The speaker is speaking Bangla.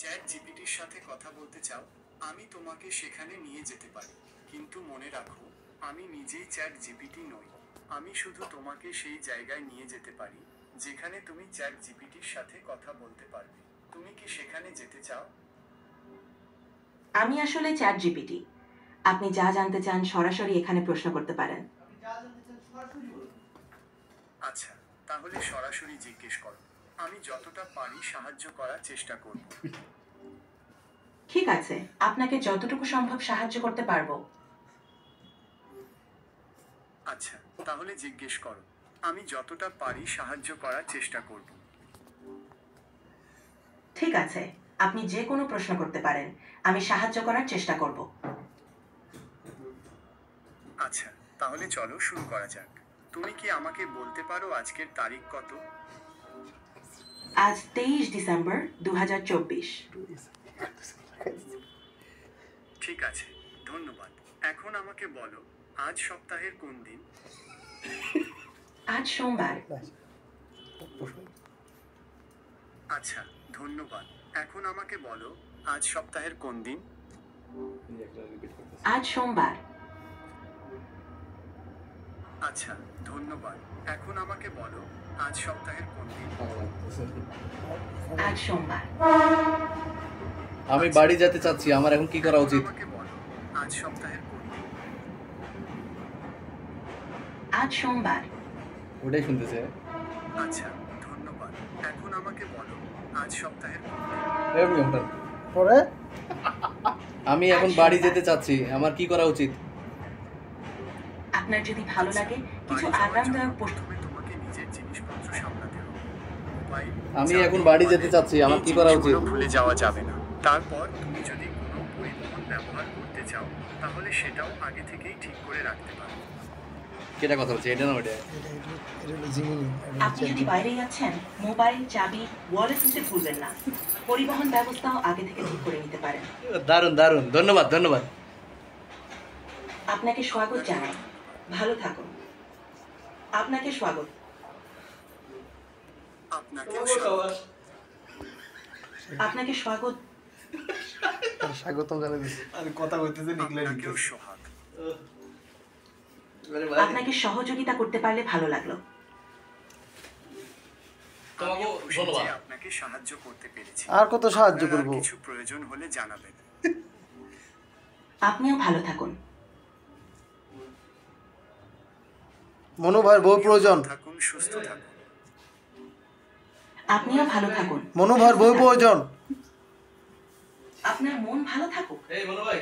চ্যাট জিপিটির সাথে কথা বলতে চাও, আমি তোমাকে সেখানে নিয়ে যেতে পারি। কিন্তু মনে রাখো, আমি নিজেই চ্যাট জিপিটি নই। আমি শুধু তোমাকে সেই জায়গায় নিয়ে যেতে পারি যেখানে তুমি চ্যাট জিপিটির সাথে কথা বলতে পারবে। তুমি কি সেখানে যেতে চাও? আমি আসলে চ্যাট জিপিটি। আপনি যা জানতে চান সরাসরি এখানে প্রশ্ন করতে পারেন। আচ্ছা, তাহলে সরাসরি জিজ্ঞেস করো। আমি যতটা পারি সাহায্য করার চেষ্টা করব। ঠিক আছে, আপনাকে যতটুকু সম্ভব সাহায্য করতে পারবো। আচ্ছা, তাহলে জিজ্ঞেস করো। আমি যতটা পারি সাহায্য করার চেষ্টা করব। ঠিক আছে, আপনি যে কোনো প্রশ্ন করতে পারেন। আমি সাহায্য করার চেষ্টা করব। আচ্ছা, তাহলে চলো শুরু করা যাক। তুমি কি আমাকে বলতে পারো আজকের তারিখ কত? আজ 23 ডিসেম্বর 2024। ঠিক আছে, ধন্যবাদ। এখন আমাকে বলো, আজ সপ্তাহের কোন দিন? আজ সোমবার। আচ্ছা, ধন্যবাদ। এখন আমাকে বলো, আজ সপ্তাহের কোন দিন? আজ সোমবার। আচ্ছা, ধন্যবাদ। এখন আমাকে বলো, আজ সপ্তাহের কোন দিন? আজ সোমবার। আমি বাড়ি যেতে চাচ্ছি, আমার এখন কি করা উচিত? আমাকে বলো, আজ সপ্তাহের কোন দিন? আজ সোমবার। ওটাই শুনতেছে। আচ্ছা, ধন্যবাদ। এখন আমাকে বলো, আজ সপ্তাহের কোন দিন? এমনি হঠাৎ। পরে আমি এখন বাড়ি যেতে চাচ্ছি, আমার কি করা উচিত? আপনার যদি ভালো লাগে কিছু বাড়ি যাওয়ার জন্য আরামদায়ক প্রথমে তোমাকে নিজের জিনিসপত্র সামলাতে হবে। মোবাইল, আমি চাবি, এখন বাড়ি যেতে wallet, চাচ্ছি, আমার এই কি করা উচিত? জিনিসগুলো ভুলে যাওয়া যাবে না। তারপর তুমি যদি কোনো পরিবহন ব্যবহার করতে চাও, তাহলে সেটাও আগে থেকেই ঠিক করে রাখতে পারো। কেটা কথা বলছি, এটা না ওটা? এটা হলো জিমিনি, আপনি যদি বাইরে যাচ্ছেন, মোবাইল, চাবি, ওয়ালেট নিতে ভুলবেন না। পরিবহন ব্যবস্থাও আগে থেকে ঠিক করে নিতে পারেন। দারুণ দারুণ, ধন্যবাদ ধন্যবাদ। আপনাকে স্বাগত জানাই। ভালো থাকুন। আপনাকে স্বাগত। আপনাকেও স্বাগত। আপনাকে স্বাগত। স্বাগতম জানাই দিচ্ছি। আর কথা বলতেছে নিকলে আপনাকেও সোহাগ। আপনাকে সহযোগিতা করতে পারলে ভালো লাগলো। তোমাকেও আমিও খুশি ধন্যবাদ। যে আপনাকে সাহায্য করতে পেরেছি। আর কত সাহায্য আপনার আর করব? কিছু প্রয়োজন হলে জানাবেন। আপনিও ভালো থাকুন। মনু ভাইয়ের বই প্রয়োজন। থাকুন, সুস্থ থাকুন। আপনিও ভালো থাকুন। মনু ভাইয়ের বই প্রয়োজন। আপনার মন ভালো থাকুক। এই বলো ভাই।